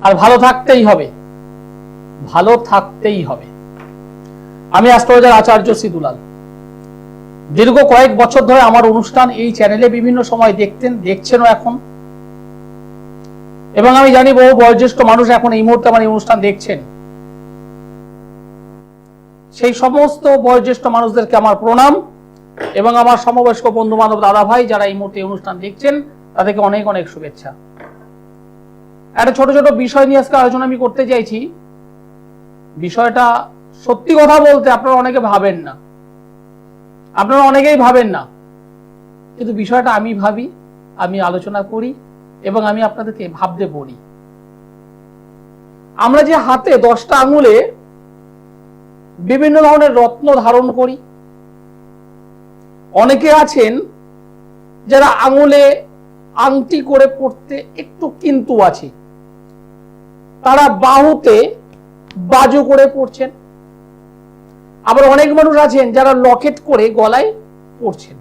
আর ভালো থাকতেই হবে, ভালো থাকতেই হবে। আমি অ্যাস্ট্রোলজার আচার্য সিদুলাল। দীর্ঘ কয়েক বছর ধরে আমার অনুষ্ঠান এই চ্যানেলে বিভিন্ন সময় দেখছেনও এখন, এবং আমি জানি বহু বয়োজ্যেষ্ঠ মানুষ এখন এই মুহূর্তে আমার এই অনুষ্ঠান দেখছেন। সেই সমস্ত বয়োজ্যেষ্ঠ মানুষদেরকে আমার প্রণাম, এবং আমার সমবয়স্ক বন্ধু বান্ধব দাদা ভাই যারা এই মুহূর্তে অনুষ্ঠান দেখছেন তাদেরকে অনেক অনেক শুভেচ্ছা। একটা ছোট ছোট বিষয় নিয়ে আজকে আলোচনা আমি করতে চাইছি। বিষয়টা সত্যি কথা বলতে আপনারা অনেকে ভাবেন না, আপনারা অনেকেই ভাবেন না, কিন্তু বিষয়টা আমি ভাবি, আমি আলোচনা করি এবং আমি আপনাদেরকে ভাবতে বলি। আমরা যে হাতে 10টা আঙুলে বিভিন্ন ধরনের রত্ন ধারণ করি, অনেকে আছেন যারা আঙুলে আংটি করে পড়তে একটু কিন্তু আছে, তারা বাহুতে বাজু করে পড়ছেন। আবার অনেক মানুষ আছেন যারা লকেট করে গলায় পড়ছেন।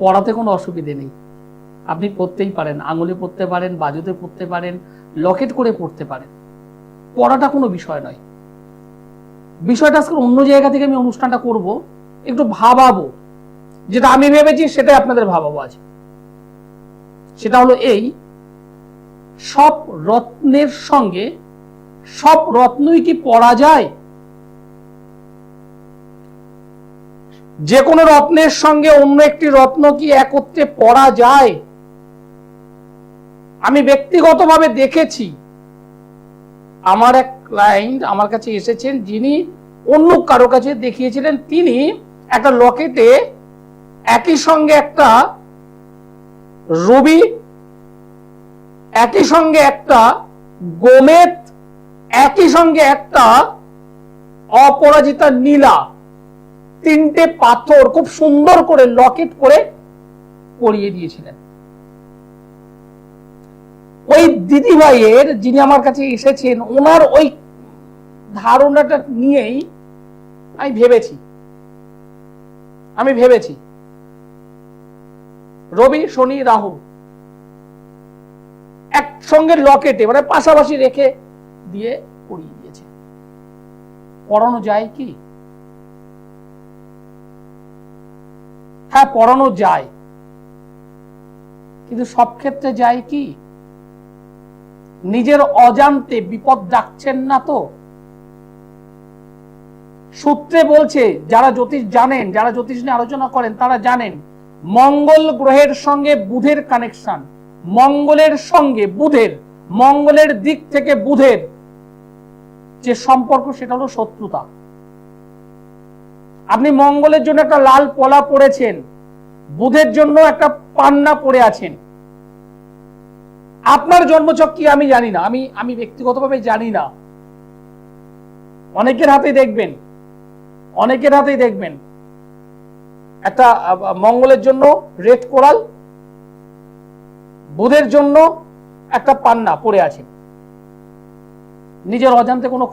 পড়াতে কোনো অসুবিধে নেই, আপনি পড়তেই পারেন, আঙুলে পড়তে পারেন, বাজুতে পড়তে পারেন, লকেট করে পড়তে পারেন, পড়াটা কোনো বিষয় নয়। বিষয়টা আজকে অন্য জায়গা থেকে আমি অনুষ্ঠানটা করব, একটু ভাবাবো, যেটা আমি ভেবেছি সেটাই আপনাদের ভাবাবো আজ। সেটা হলো এই, সব রত্নের সঙ্গে সব রত্নই কি পড়া যায়? যে কোনো রত্নের সঙ্গে অন্য একটি রত্ন কি একত্রে পড়া যায়? আমি ব্যক্তিগতভাবে দেখেছি, আমার এক ক্লায়েন্ট আমার কাছে এসেছেন, যিনি অন্য কারো কাছে দেখিয়েছিলেন। তিনি একটা লকেটে একই সঙ্গে একটা রবি, একই সঙ্গে একটা গোমেদ, একই সঙ্গে একটা অপরাজিতা নীলা, 3টে পাথর খুব সুন্দর করে লকেট করে পরিয়ে দিয়েছিলেন। ওই দিদিভাইয়ের, যিনি আমার কাছে এসেছেন, ওনার ওই ধারণাটা নিয়েই আমি ভেবেছি রবি, শনি, রাহু একসঙ্গে লকেটে মানে পাশাপাশি রেখে দিয়ে পরিয়ে দিয়েছে। পড়ানো যায় কি? হ্যাঁ, পড়ানো যায়, কিন্তু সব ক্ষেত্রে যায় কি? নিজের অজান্তে বিপদ ডাকছেন না তো? সূত্রে বলছে, যারা জ্যোতিষ জানেন, যারা জ্যোতিষ নিয়ে আলোচনা করেন তারা জানেন, মঙ্গল গ্রহের সঙ্গে বুধের কানেকশন, মঙ্গলের সঙ্গে বুধের, মঙ্গলের দিক থেকে বুধের যে সম্পর্ক সেটা হলো শত্রুতা। আপনি মঙ্গলের জন্য একটা লাল পলা পড়েছেন, বুধের জন্য একটা পান্না পড়ে আছেন। আপনার জন্মছক কি আমি জানি না, আমি ব্যক্তিগতভাবে জানি না। অনেকের হাতেই দেখবেন একটা মঙ্গলের জন্য রেড কোরাল, বুধের জন্য একটা পান্না পড়ে আছে। নিজের অজান্তে কোনো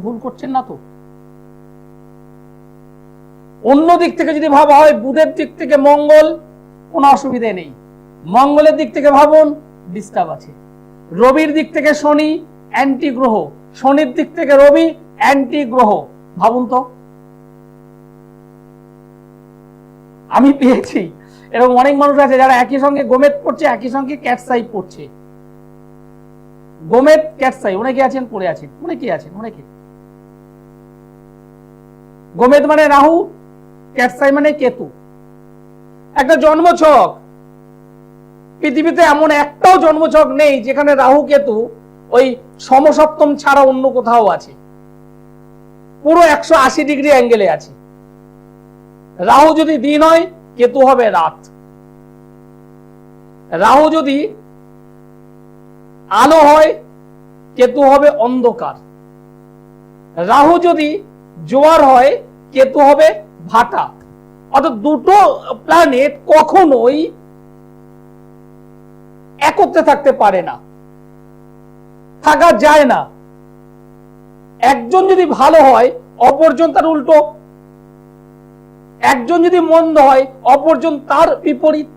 ভুল করছেন না তো? অন্য দিক থেকে যদি ভাবা হয়, বুধের দিক থেকে মঙ্গল, কোনো অসুবিধে নেই। মঙ্গলের দিক থেকে ভাবুন, ডিস্টার্ব আছে। রবির দিক থেকে শনি, অ্যান্টি গ্রহ। শনির দিক থেকে রবি, অ্যান্টি গ্রহ। ভাবুন তো। আমি পেয়েছি এরকম অনেক মানুষ আছে যারা একই সঙ্গে গোমেদ পড়ছে, একই সঙ্গে ক্যাটসাই পড়ছে। গোমেদ, ক্যাটসাই অনেকে আছেন, পড়ে আছেন, অনেকে। গোমেদ মানে রাহু, ক্যাটসাই মানে কেতু। একটা জন্মছক, পৃথিবীতে এমন একটাও জন্মছক নেই যেখানে রাহু কেতু ওই সমসপ্তম ছাড়া অন্য কোথাও আছে। পুরো 180 ডিগ্রি অ্যাঙ্গেলে আছে। রাহু যদি দিন হয়, কেতু হবে রাত। রাহু যদি আলো হয়, কেতু হবে অন্ধকার। রাহু যদি জোয়ার হয়, কেতু হবে ভাটা। অর্থাৎ দুটো প্ল্যানেট কখনোই একত্রে থাকতে পারে না, থাকা যায় না। একজন যদি ভালো হয়, অপরজন তার উল্টো। একজন যদি মন্দ হয়, অপরজন তার বিপরীত।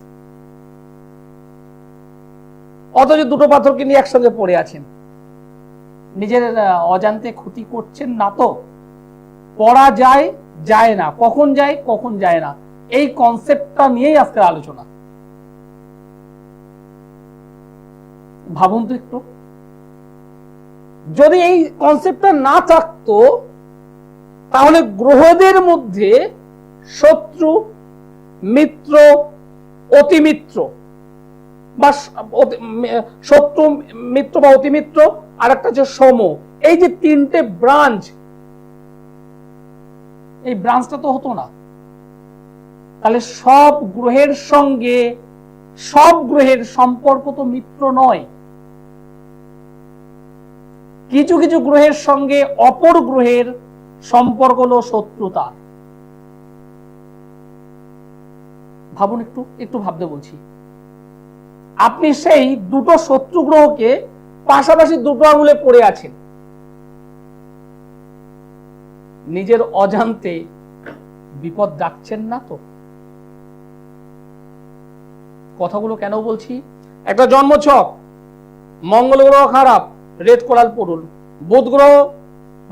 অথচ দুটো পাথরকে নিয়ে একসঙ্গে পড়ে আছেন, নিজের অজান্তে ক্ষতি করছেন না তো? পড়া যায় যায় না, কখন যায় কখন যায় না, এই কনসেপ্টটা নিয়েই আজকের আলোচনা। ভাবুন তো একটু, যদি এই কনসেপ্টটা না থাকতো তাহলে গ্রহদের মধ্যে শত্রু, মিত্র, অতিমিত্র বা শত্রু, মিত্র বা অতিমিত্র, আর একটা হচ্ছে সম, এই যে তিনটে ব্রাঞ্চ, এই ব্রাঞ্চটা তো হতো না। তাহলে সব গ্রহের সঙ্গে সব গ্রহের সম্পর্ক তো মিত্র নয়। কিছু কিছু গ্রহের সঙ্গে অপর গ্রহের সম্পর্ক হলো শত্রুতা। ভাবুন একটু, একটু ভাবতে বলছি। আপনি সেই দুটো শত্রু গ্রহকে পাশাপাশি দুটো আঙুলে পড়ে আছেন, নিজের অজান্তে বিপদ ডাকছেন না তো? কথাগুলো কেন বলছি? একটা জন্মছক, মঙ্গল গ্রহ খারাপ, রেড কোরাল পড়ুন। বুধ গ্রহ,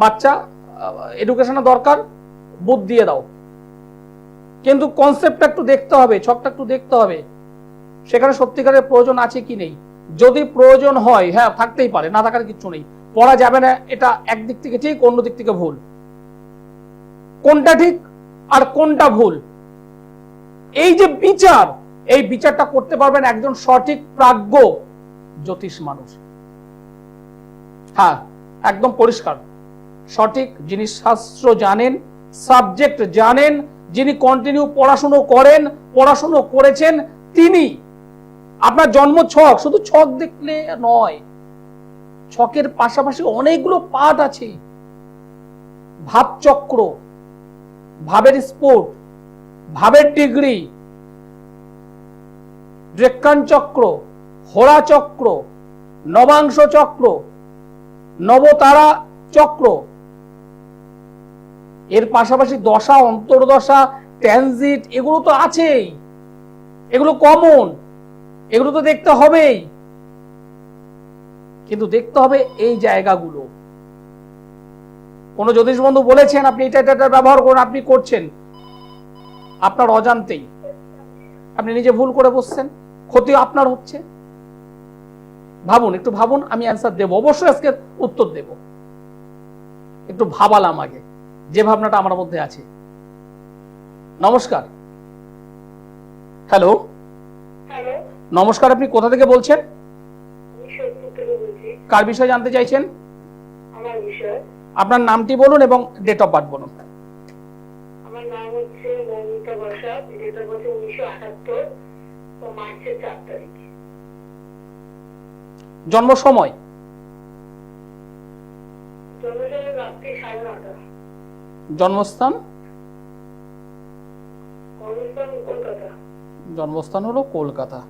বাচ্চা এডুকেশনে দরকার, বুধ দিয়ে দাও। কিন্তু কনসেপ্টটা একটু দেখতে হবে, ছকটা একটু দেখতে হবে, সেখানে সত্যিকারের প্রয়োজন আছে কি নেই। যদি প্রয়োজন হয়, হ্যাঁ থাকতেই পারে, না থাকার কিছু নেই, পড়া যাবে না, এটা একদিক থেকে ঠিক, অন্য দিক থেকে ভুল। কোনটা ঠিক আর কোনটা ভুল, এই যে বিচার, এই বিচারটা করতে পারবেন একজন সঠিক প্রাজ্ঞ জ্যোতিষ মানুষ। হ্যাঁ, একদম পরিষ্কার, সঠিক, যিনি শাস্ত্র জানেন, সাবজেক্ট জানেন, যিনি কন্টিনিউ পড়াশুনো করেন, পড়াশুনো করেছেন, তিনি। আপনার জন্ম ছক শুধু ছক দেখলে নয়, ছকের পাশাপাশি অনেকগুলো পার্ট আছে। ভাবচক্র, ভাবের স্পোর্ট, ভাবের ডিগ্রি, ডেক্কান চক্র, হোরা চক্র, নবাংশ চক্র, নবতারা চক্র, এর পাশাপাশি দশা, অন্তর্দশা, ট্রানজিট, এগুলো তো আছেই, এগুলো কমন, এগুলো তো দেখতে হবেই। কিন্তু দেখতে হবে এই জায়গাগুলো। কোন জ্যোতিষ বন্ধু বলেছেন আপনি এটা এটা ব্যবহার করুন, আপনি করছেন, আপনার অজান্তেই আপনি নিজে ভুল করে বসছেন, ক্ষতি আপনার হচ্ছে। ভাবুন, একটু ভাবুন, আমি অ্যান্সার দেব, অবশ্যই আজকে উত্তর দেব। একটু ভাবালাম আগে, যে ভাবনাটা আমার মধ্যে আছে। নমস্কার। হ্যালো, নমস্কার, আপনি কোথা থেকে বলছেন? কার বিষয়ে জানতে চাইছেন? আপনার নামটি বলুন এবং ডেট অফ বার্থ বলুন। আমার নাম হচ্ছে Moumita Basak, date of birth 1978, মার্চের 4 তারিখ। জন্ম সময়? জন্মসময় রাত্রি 9:30। জন্মস্থান? কলকাতা। জন্মস্থান হলো কলকাতা।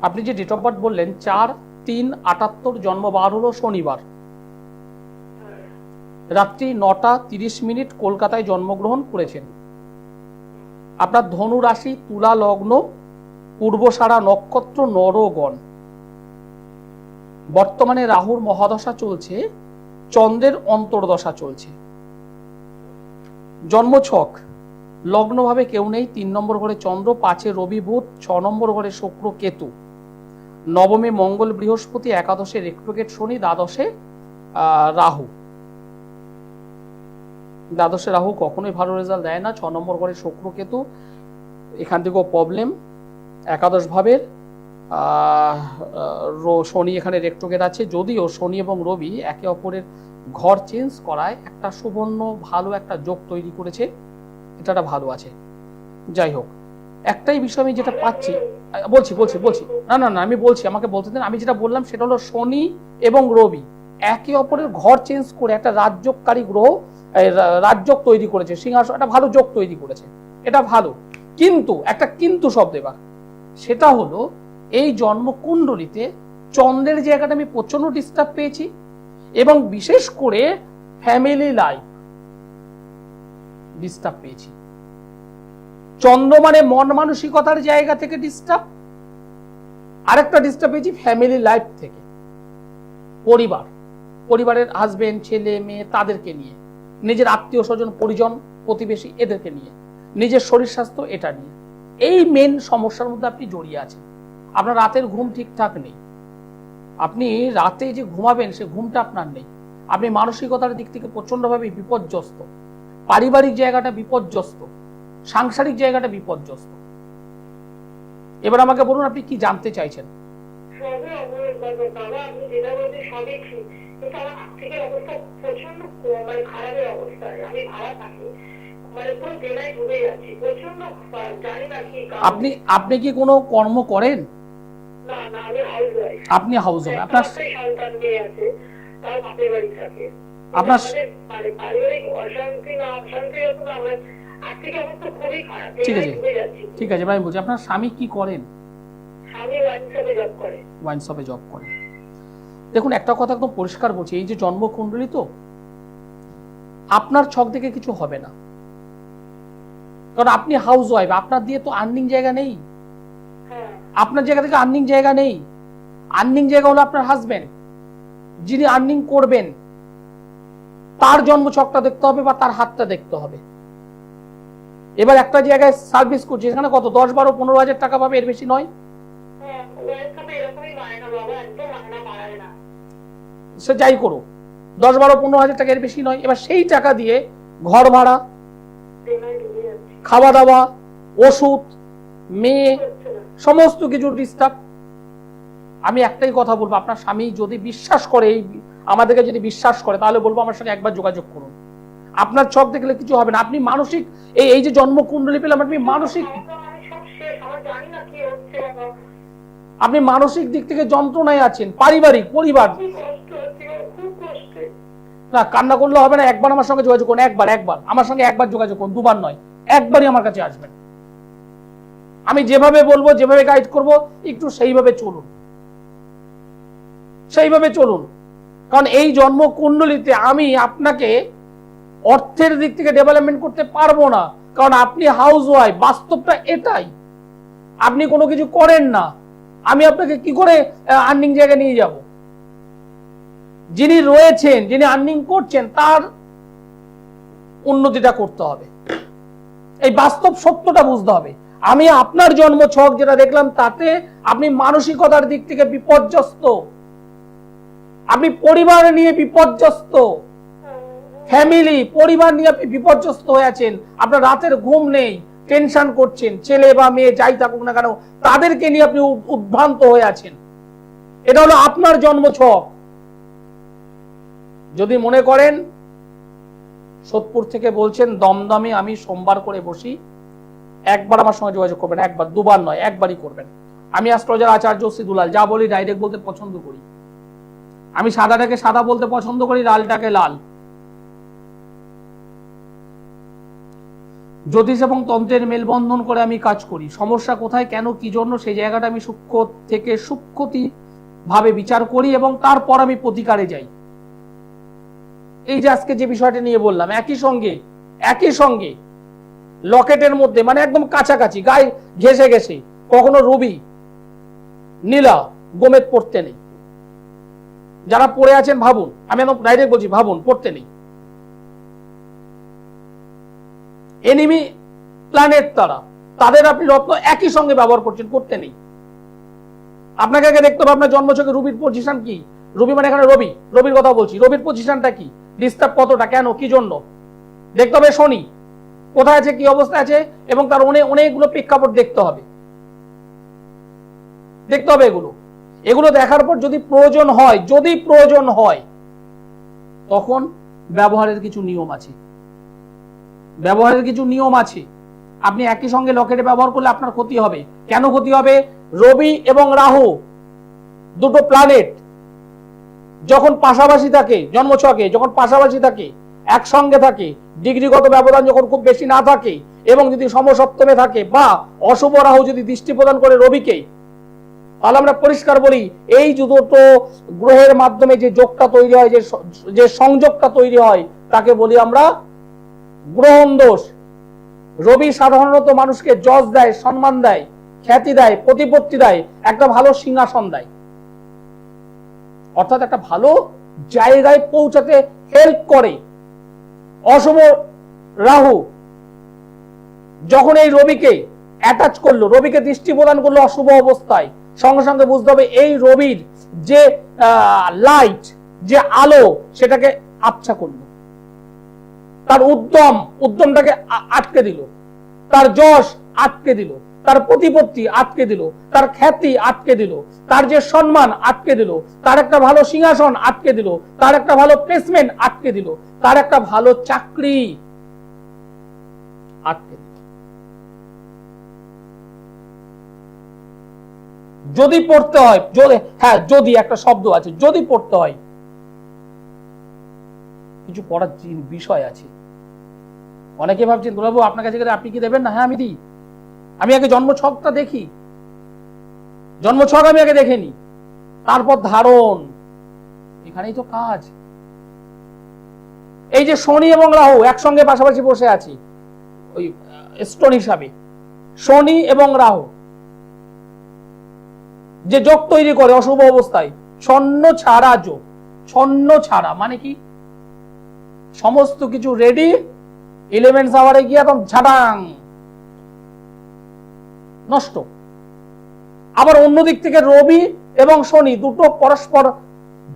আপনি যে ডেট অফ বার্থ বললেন 4-3-78, জন্মবার হলো শনিবার, রাত্রি 9:30 কলকাতায় জন্মগ্রহণ করেছেন। আপনার ধনু রাশি, তুলা লগ্ন, পূর্বসারা নক্ষত্র, নরগণ। বর্তমানে রাহুর মহাদশা চলছে, চন্দ্রের অন্তর্দশা চলছে। জন্মছক, লগ্নভাবে কেউ নেই, 3 নম্বর ঘরে চন্দ্র, 5-এ রবি বুধ, 6 নম্বর ঘরে শুক্র কেতু, 9মে মঙ্গল বৃহস্পতি, 11-এ রেট্রোগেট শনি, দ্বাদশে রাহু। দ্বাদশে রাহু কখনোই ভালো রেজাল্ট দেয় না। 6 নম্বর ঘরে শুক্র কেতু, এখান থেকেও প্রবলেম। 11 ভাবের শনি এখানে রেট্রোগেট আছে, যদিও শনি এবং রবি একে অপরের ঘর চেঞ্জ করায় একটা সুবর্ণ ভালো একটা যোগ তৈরি করেছে, এটা ভালো আছে। যাই হোক, একটাই বিষয় আমি যেটা পাচ্ছি, বলছি বলছি বলছি না না না আমি বলছি, আমাকে বলতে দেন। আমি যেটা বললাম সেটা হলো শনি এবং রবি একে অপরের ঘর চেঞ্জ করে একটা রাজযোগকারী গ্রহ, রাজযোগ তৈরি করেছে, সিংহাসন, একটা ভালো যোগ তৈরি করেছে, এটা ভালো। কিন্তু একটা কিন্তু শব্দ এবার, সেটা হলো এই জন্মকুণ্ডলিতে চন্দ্রের জায়গাটা আমি প্রচন্ড ডিস্টার্ব পেয়েছি, এবং বিশেষ করে ফ্যামিলি লাইফ ডিস্টার্ব পেয়েছি। চন্দ্র মানে মন মানসিকতার জায়গা থেকে ডিস্টার্ব, আরেকটা ডিস্টার্ব পেয়েছি ফ্যামিলি লাইফ থেকে, পরিবারের হাজবেন্ড, ছেলে, মেয়ে, তাদেরকে নিয়ে, নিজের আত্মীয় স্বজন, পরিজন, প্রতিবেশী, এদেরকে নিয়ে, নিজের শরীর স্বাস্থ্য, এটা নিয়ে। এই মেন সমস্যার মধ্যে আপনি জড়িয়ে আছেন। আপনার রাতের ঘুম ঠিকঠাক নেই, আপনি রাতে যে ঘুমাবেন সে ঘুমটা আপনার নেই, আপনি মানসিকতার দিক থেকে প্রচন্ডভাবে বিপর্যস্ত, পারিবারিক জায়গাটা বিপর্যস্ত, সাংসারিক জায়গাটা বিপর্যস্ত। এবার আমাকে বলুন আপনি কি জানতে চাইছেন? আপনি কি কোনো কর্ম করেন? আপনি হাউস ওয়াইফ। আপনার আপনার ঠিক আছে, ঠিক আছে ভাই, বলছি আপনার স্বামী কি করেন? ওয়াইন শপে জব করে। দেখুন একটা কথা একদম পরিষ্কার বলছি, এই যে জন্মকুণ্ডলী, তো আপনার ছক থেকে কিছু হবে না, কারণ আপনি হাউস ওয়াইফ, আপনার দিয়ে তো আর্নিং জায়গা নেই, আপনার জায়গা থেকে আর্নিং জায়গা নেই। আর্নিং জায়গা হলো আপনার হাজবেন্ড, যিনি আর্নিং করবেন তার জন্ম ছকটা দেখতে হবে বা তার হাতটা দেখতে হবে। এবার একটা জায়গায় সার্ভিস করছে, সেখানে কত 10, 12, 15,000 টাকা পাবে, এর বেশি নয়। সে যাই করো, 10, 12, 15,000 টাকা, এর বেশি নয়। এবার সেই টাকা দিয়ে ঘর ভাড়া, খাওয়া দাওয়া, ওষুধ, মেয়ে, সমস্ত কিছু ডিস্টার্ব। আমি একটাই কথা বলবো, আপনার স্বামী যদি বিশ্বাস করে, আমাদেরকে যদি বিশ্বাস করে, তাহলে বলবো আমার সঙ্গে একবার যোগাযোগ করুন। আপনার ছক দেখলে কিছু হবে না। আপনি মানসিক, এই যে জন্মকুণ্ডলী পেলাম, আপনি মানসিক দিক থেকে যন্ত্রণায় আছেন, পরিবার না, কান্না করলে হবে না। একবার আমার সঙ্গে যোগাযোগ করুন, একবার আমার সঙ্গে একবার যোগাযোগ করুন, দুবার নয়, একবারই আমার কাছে আসবেন। আমি যেভাবে বলবো, যেভাবে গাইড করব, একটু সেইভাবে চলুন। কারণ এই জন্মকুণ্ডলীতে আমি আপনাকে অর্থের দিক থেকে ডেভেলপমেন্ট করতে পারবো না, কারণ আপনি হাউস ওয়াইফ, বাস্তবটা এটাই। আপনি কোনো কিছু করেন না, আমি আপনাকে কি করে আর্নিং জায়গায় নিয়ে যাব? যিনি রয়েছেন, যিনি আর্নিং করছেন, তার উন্নতিটা করতে হবে, এই বাস্তব সত্যটা বুঝতে হবে। আমি আপনার জন্ম ছক যেটা দেখলাম, তাতে আপনি মানসিকতার দিক থেকে বিপর্যস্ত, আপনি পরিবার নিয়ে বিপর্যস্ত, ফ্যামিলি, পরিবার নিয়ে আপনি বিপর্যস্ত হয়ে আছেন। আপনার রাতের ঘুম নেই, টেনশন করছেন, ছেলে বা মেয়ে যাই থাকুক না কেন, তাদেরকে নিয়ে আপনি উদ্ভ্রান্ত হয়ে আছেন। এটা হলো আপনার জন্ম ছক। যদি মনে করেন সোদপুর থেকে বলছেন, দমদমে আমি সোমবার করে বসি, একবার আমার সঙ্গে যোগাযোগ করবেন, একবার, দুবার নয়, একবারই করবেন। আমি অ্যাস্ট্রোলজার আচার্য শ্রী দুলাল, যা বলি ডাইরেক্ট বলতে পছন্দ করি। আমি সাদাটাকে সাদা বলতে পছন্দ করি, লালটাকে লাল। জ্যোতিষ এবং তন্ত্রের মেলবন্ধন করে আমি কাজ করি। সমস্যা কোথায়, কেন, কি জন্য, সেই জায়গাটা আমি সূক্ষ্ম থেকে সূক্ষ্মতি ভাবে বিচার করি এবং তারপর আমি প্রতিকারে যাই। এই যে আজকে যে বিষয়টা নিয়ে বললাম, একই সঙ্গে লকেটের মধ্যে, মানে একদম কাছাকাছি, গায়ে ঘেসে কখনো রবি, নীলা, গোমেদ পড়তে নেই। যারা পড়ে আছেন ভাবুন, আমি একদম ডাইরেক্ট বলছি, ভাবুন, পড়তে নেই। এনিমি প্ল্যানেট তারা, তাদের আপনি রত্ন একই সঙ্গে ব্যবহার করছেন, করতে নেই। আপনাকে আগে দেখতে হবে আপনার জন্মছকে রবির পজিশন কি। রবি মানে এখানে রবির কথা বলছি, রবির পজিশনটা কি, ডিস্টার্ব কতটা, কেন, কি জন্য দেখতে হবে। শনি কোথায় আছে, কি অবস্থা আছে, এবং তার অনেকগুলো প্রেক্ষাপট দেখতে হবে। এগুলো দেখার পর যদি প্রয়োজন হয়, তখন ব্যবহারের কিছু নিয়ম আছে। আপনি একই সঙ্গে লকেটে ব্যবহার করলে আপনার ক্ষতি হবে। কেন ক্ষতি হবে? রবি এবং রাহু দুটো প্ল্যানেট যখন পাশাপাশি থাকে, জন্মছকে যখন পাশাপাশি থাকে, একসঙ্গে থাকে, ডিগ্রিগত ব্যবধান যখন খুব বেশি না থাকে, এবং যদি সমসপ্তমে থাকে বা অশুভ রাহু যদি দৃষ্টি প্রদান করে রবিকে, তাহলে আমরা পরিষ্কার বলি, এই দুটো গ্রহের মাধ্যমে যে যোগটা তৈরি হয়, যে সংযোগটা তৈরি হয়, তাকে বলি আমরা গ্রহণ দোষ। রবি সাধারণত মানুষকে যশ দেয়, সম্মান দেয়, খ্যাতি দেয়, প্রতিপত্তি দেয়, একটা ভালো সিংহাসন দেয়, অর্থাৎ একটা ভালো জায়গায় পৌঁছাতে হেল্প করে। অশুভ রাহু যখন এই রবিকে অ্যাটাচ করলো, রবিকে দৃষ্টি প্রদান করলো অশুভ অবস্থায়, সঙ্গে সঙ্গে বুঝতে হবে এই রবির যে লাইট, যে আলো, সেটাকে আবছা করলো, তার উদ্যমটাকে আটকে দিল, তার যশ আটকে দিল, তার প্রতিপত্তি আটকে দিল, তার খ্যাতি আটকে দিল, তার যে সম্মান আটকে দিল, তার একটা ভালো সিংহাসন আটকে দিল, তার একটা ভালো প্লেসমেন্ট আটকে দিল, তার একটা ভালো চাকরি আটকে দিল। যদি পড়তে হয়, যদি একটা শব্দ আছে, যদি পড়তে হয়, কিছু পড়ার বিষয় আছে। অনেকে ভাবছেন দুলাবাবু আপনার কাছে গেলে আপনি কি দেবেন না? হ্যাঁ আমি দিই। আমি আগে জন্মছকটা দেখি, জন্মছক আমি আগে দেখে নি, তারপর ধারণ, এখানেই তো কাজ। এই যে শনি এবং রাহু একসঙ্গে পাশাপাশি বসে আছে ওই স্টোন হিসাবে, শনি এবং রাহু যে যোগ তৈরি করে অশুভ অবস্থায়, ছন্ন ছাড়া যোগ। ছন্ন ছাড়া মানে কি? সমস্ত কিছু রেডি, 11 আওয়ারে গিয়ে একদম ঝাটাং নষ্ট। আবার অন্যদিক থেকে রবি এবং শনি দুটো পরস্পর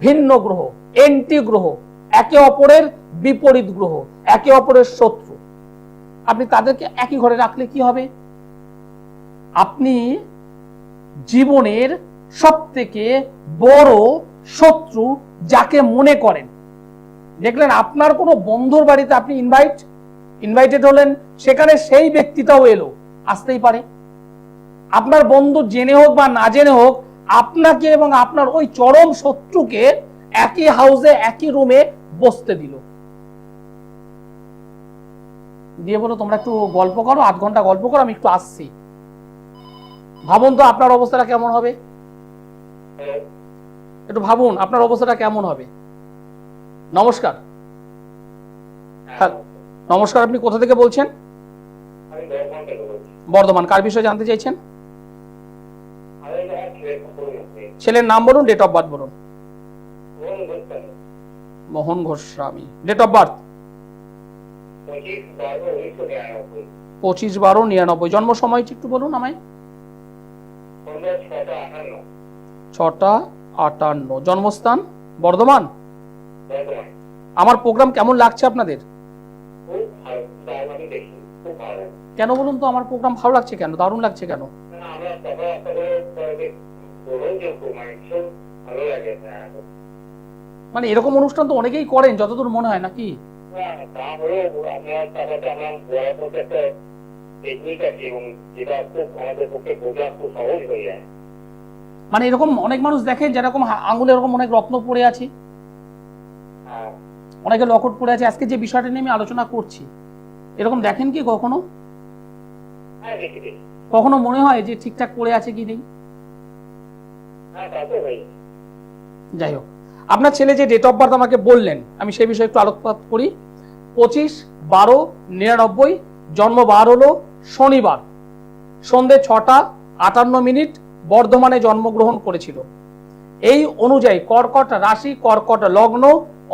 ভিন্ন গ্রহ, এন্টি গ্রহ, একে অপরের বিপরীত গ্রহ, একে অপরের শত্রু। আপনি তাদেরকে একই ঘরে রাখলে কি হবে? আপনি জীবনের সবথেকে বড় শত্রু যাকে মনে করেন, দেখলেন আপনার কোনো বন্ধুর বাড়িতে আপনি ইনভাইটেড হলেন, সেখানে সেই ব্যক্তিটাও এলো, আসতেই পারে। আপনার বন্ধু জেনে হোক বা না জেনে হোক আপনাকে এবং আপনার ওই চরম শত্রুকে একই হাউসে একই রুমে বসতে দিল, দিয়ে বলো তোমরা একটু গল্প করো, 8 ঘন্টা গল্প করো, আমি একটু আসছি। ভাবুন তো আপনার অবস্থাটা কেমন হবে, একটু ভাবুন আপনার অবস্থাটা কেমন হবে। নমস্কার। হ্যাঁ নমস্কার, আপনি কোথা থেকে বলছেন? বর্ধমান। কার বিষয়ে জানতে চাইছেন? ছেলের নাম বলুন, ডেট অফ বার্থ বলুন। Mohan Goswami. Date of birth 25/12/1999। জন্ম সময়টি একটু বলুন আমায়। 6:58। জন্মস্থান বর্ধমান। আমার প্রোগ্রাম কেমন লাগছে আপনাদের? কেন বলুন তো, আমার প্রোগ্রাম ভালো লাগছে কেন, দারুণ লাগছে কেন? মানে এরকম অনুষ্ঠান তো অনেকেই করেন যতদূর মনে হয়, নাকি? মানে এরকম অনেক মানুষ দেখেন যেরকম আঙুলে এরকম অনেক রত্ন পড়ে আছে, অনেকে লকেট পড়ে আছে। আজকে যে বিষয়টা নিয়ে আমি আলোচনা করছি, এরকম দেখেন কি কখনো? কখনো মনে হয় যে ঠিকঠাক পড়ে আছে কি নেই? যাই হোক, আপনার ছেলে যে ডেট অফ বার্থ আমাকে বললেন, আমি সেই বিষয়ে একটু আলোকপাত করি। 25/12/99। জন্ম বার হলো শনিবার, সন্ধ্যে 6:58। বর্ধমানে জন্মগ্রহণ করেছিল। এই অনুযায়ী কর্কট রাশি, কর্কট লগ্ন,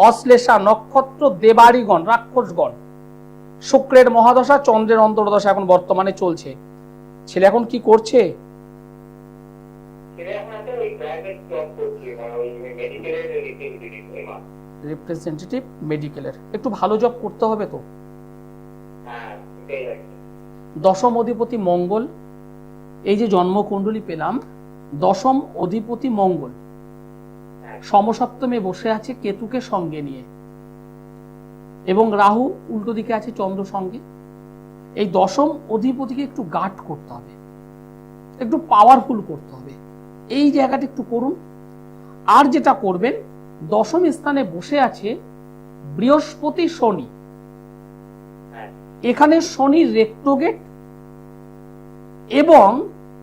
অশ্লেষা নক্ষত্র, দেবাড়িগণ, রাক্ষসগণ। শুক্রের মহাদশা, চন্দ্রের অন্তর্দশা এখন বর্তমানে চলছে। ছেলে এখন কি করছে? রিপ্রেজেন্টেটিভ মেডিকেলের। একটু ভালো জব করতে হবে তো। দশম অধিপতি মঙ্গল, এই যে জন্মকুণ্ডলী পেলাম, দশম অধিপতি মঙ্গল সমসপ্তমে বসে আছে কেতুকে সঙ্গে নিয়ে, এবং রাহু উল্টো দিকে আছে চন্দ্র সঙ্গে। এই দশম অধিপতিকে একটু গার্ড করতে হবে, একটু পাওয়ারফুল করতে হবে, এই জায়গাটা একটু করুন। আর যেটা করবেন, দশম স্থানে বসে আছে বৃহস্পতি শনি, এখানে শনি রেট্রোগেট এবং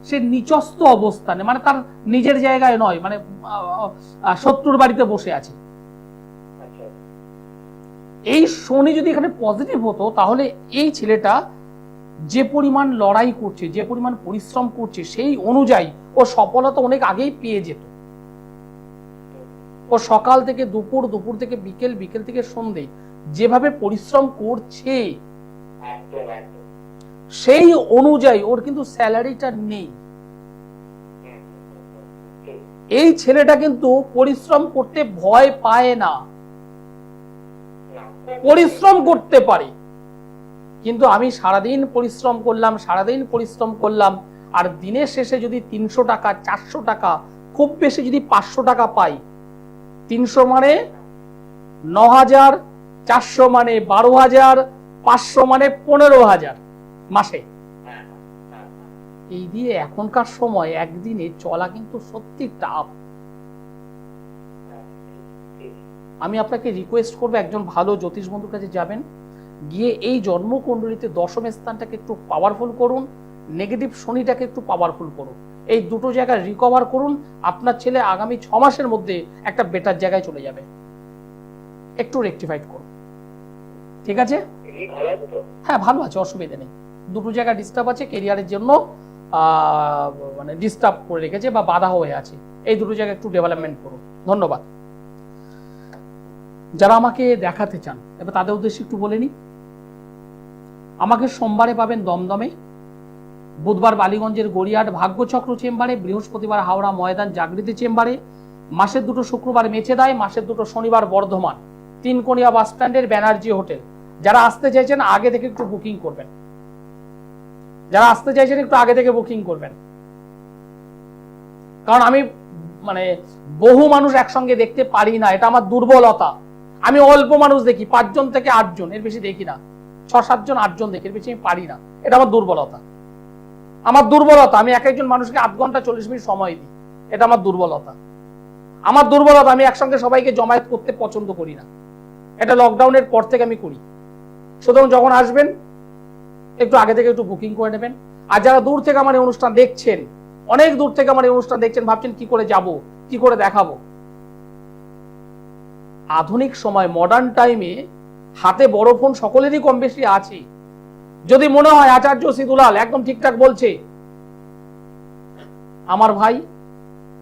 সে নিচস্থ অবস্থানে, মানে তার নিজের জায়গায় নয়, মানে শত্রুর বাড়িতে বসে আছে। এই শনি যদি এখানে পজিটিভ হতো, তাহলে এই ছেলেটা যে পরিমাণ লড়াই করছে, যে পরিমাণ পরিশ্রম করছে, সেই অনুযায়ী ও সফলতা অনেক আগেই পেয়ে যেত। ও সকাল থেকে দুপুর, দুপুর থেকে বিকেল, বিকেল থেকে সন্ধে যেভাবে পরিশ্রম করছে সেই অনুযায়ী ওর কিন্তু স্যালারিটা নেই। এই ছেলেটা কিন্তু পরিশ্রম করতে ভয় পায় না, পরিশ্রম করতে পারে। কিন্তু আমি সারাদিন পরিশ্রম করলাম আর দিনের শেষে যদি 300 টাকা, 400 টাকা, খুব বেশি যদি 500 টাকা পাই, 300 মানে 9,000, 400 মানে 12,000, 500 মানে 15,000 মাসে। এই দিয়ে এখনকার সময় একদিনে চলা কিন্তু সত্যি টাফ। আমি আপনাকে রিকোয়েস্ট করবো, একজন ভালো জ্যোতিষ বন্ধুর কাছে যাবেন, গিয়ে এই জন্মকুণ্ডলিতে দশম স্থানটাকে একটু পাওয়ারফুল করুন, নেগেটিভ শনিটাকে একটু পাওয়ারফুল করুন। এই দুটো জায়গায় রিকভার করুন, আপনার ছেলে আগামী 6 মাসের মধ্যে একটা বেটার জায়গায় চলে যাবে। একটু রেকটিফাইড করুন, ঠিক আছে? হ্যাঁ, ভালো আছে, অসুবিধা নেই। দুটো জায়গায় ডিস্টার্ব আছে, কেরিয়ারের জন্য মানে ডিস্টার্ব করে রেখেছে বা বাধা হয়ে আছে, এই দুটো জায়গায় একটু ডেভেলপমেন্ট করুন। ধন্যবাদ। যারা আমাকে দেখাতে চান, এবার তাদের উদ্দেশ্যে একটু বলে নি। আমাকে সোমবারে পাবেন দমদমে, বুধবার বালিগঞ্জের গড়িয়াহাট ভাগ্যচক্র চেম্বারে, বৃহস্পতিবার হাওড়া ময়দান জাগৃতি চেম্বারে, মাসের দুটো শুক্রবার মেছেদায়, মাসের দুটো শনিবার বর্ধমান, 3 কোনিয়া বাস স্ট্যান্ডের ব্যানার্জি হোটেল। যারা আসতে চাইছেন আগে থেকে একটু বুকিং করবেন, কারণ আমি মানে বহু মানুষ একসঙ্গে দেখতে পারি না, এটা আমার দুর্বলতা। আমি অল্প মানুষ দেখি, 5 জন থেকে 8 জন, এর বেশি দেখি না। 6-7 জন 8 জন দেখি, এর বেশি আমি পারি না। এটা আমার দুর্বলতা। আমি একজন মানুষকে 8 ঘন্টা 40 মিনিট সময় দিই, এটা আমার দুর্বলতা। আমি একসঙ্গে সবাইকে জমায়েত করতে পছন্দ করি না, এটা লকডাউনের পর থেকে আমি করি। সুতরাং যখন আসবেন একটু আগে থেকে একটু বুকিং করে নেবেন। আর যারা দূর থেকে আমার এই অনুষ্ঠান দেখছেন, অনেক দূর থেকে আমার এই অনুষ্ঠান দেখছেন, ভাবছেন কি করে যাব, কি করে দেখাবো। আধুনিক সময়, মডার্ন টাইমে হাতে বড় ফোন সকলেরই কম বেশি আছে। যদি মনে হয় আচার্য সিদুলাল একদম ঠিকঠাক বলছে, আমার ভাই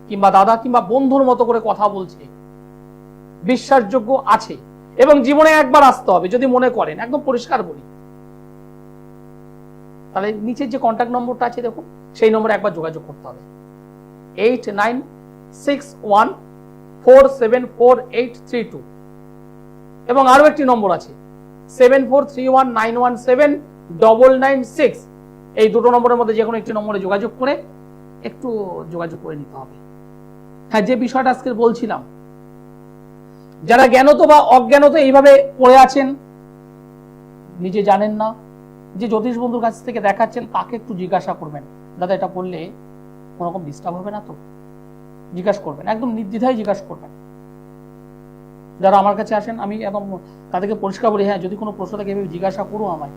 কিংবা দাদা কিংবা বন্ধুর মতো করে কথা বলছে, বিশ্বাসযোগ্য আছে, এবং জীবনে একবার আসতে হবে যদি মনে করেন, একদম পরিষ্কার বলি, তাহলে নিচের যে কন্ট্যাক্ট নম্বরটা আছে দেখুন, সেই নম্বরে একবার যোগাযোগ করতে হবে। 8961474832, এবং আরো একটি নম্বর আছে 7431917996। এই দুটো নম্বরের মধ্যে যে কোনো একটি নম্বরে যোগাযোগ করে নিতে হবে। হ্যাঁ, যে বিষয়টা আজকে বলছিলাম, যারা জ্ঞানত বা অজ্ঞানত এইভাবে পড়ে আছেন, নিজে জানেন না, যে জ্যোতিষ বন্ধুর কাছ থেকে দেখাচ্ছেন, তাকে একটু জিজ্ঞাসা করবেন, দাদা এটা করলে কোন রকম ডিস্টার্ব হবে না তো? জিজ্ঞাসা করবেন, একদম নির্দ্বিধায় জিজ্ঞাসা করবেন। যারা আমার কাছে আসেন, আমি একদম তাদেরকে পরিষ্কার বলি, হ্যাঁ যদি কোনো প্রশ্ন থাকে এভাবে জিজ্ঞাসা করো আমায়।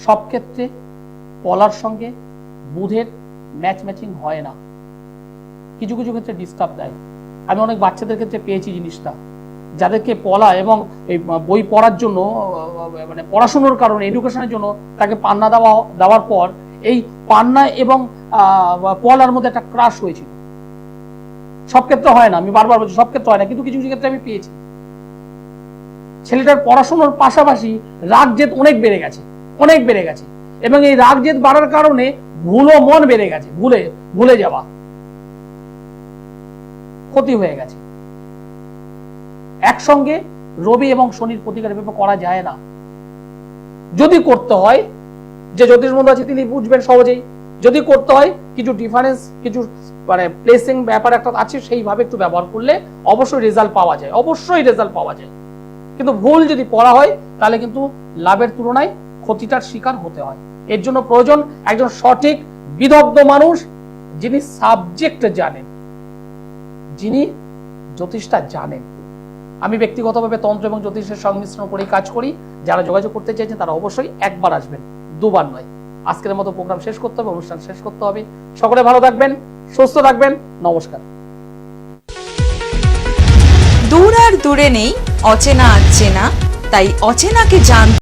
সব ক্ষেত্রে পলার সঙ্গে বুধের ম্যাচিং হয় না, কিছু কিছু ক্ষেত্রে ডিস্টার্ব দেয়। আমি অনেক বাচ্চাদের ক্ষেত্রে পেয়েছি জিনিসটা, যাদেরকে পলা এবং এই বই পড়ার জন্য, মানে পড়াশোনার কারণে, এডুকেশনের জন্য তাকে পান্না দেওয়ার পর এই পান্না এবং পলার মধ্যে একটা ক্রাশ হয়েছিল। সব ক্ষেত্রে হয় না, আমি বারবার বলছি, সব ক্ষেত্রে হয় না, কিন্তু কিছু কিছু ক্ষেত্রে আমি পেয়েছি। ছেলেটার পড়াশোনার পাশাপাশি রাগ জেদ অনেক বেড়ে গেছে, এবং এই রাগ জেদ বাড়ার কারণে ভুলো মন বেড়ে গেছে, ভুলে যাওয়া, ক্ষতি হয়ে গেছে। একসঙ্গে রবি এবং শনির প্রতিকার এভাবে করা যায় না। যদি করতে হয়, যে জ্যোতিষ বন্ধু আছে তিনি বুঝবেন সহজেই, যদি করতে হয় কিছু ডিফারেন্স, কিছু মানে প্লেসিং ব্যাপার একটা আছে, সেইভাবে একটু ব্যবহার করলে অবশ্যই রেজাল্ট পাওয়া যায়। কিন্তু ভুল যদি পড়া হয়, তাহলে কিন্তু লাভের তুলনায় ক্ষতিটার শিকার হতে হয়। এর জন্য প্রয়োজন একজন সঠিক বিদগ্ধ মানুষ, যিনি সাবজেক্ট জানেন, যিনি জ্যোতিষটা জানেন। আমি ব্যক্তিগতভাবে তন্ত্র এবং জ্যোতিষের সংমিশ্রণ করেই কাজ করি। যারা যোগাযোগ করতে চাইছেন তারা অবশ্যই একবার আসবেন, দুবার নয়। আজকের মতো প্রোগ্রাম শেষ করতে হবে, অনুষ্ঠান শেষ করতে হবে। সকলে ভালো থাকবেন, সুস্থ থাকবেন, নমস্কার। দূর আর দূরে নেই অচেনা, তাই অচেনাকে জানতে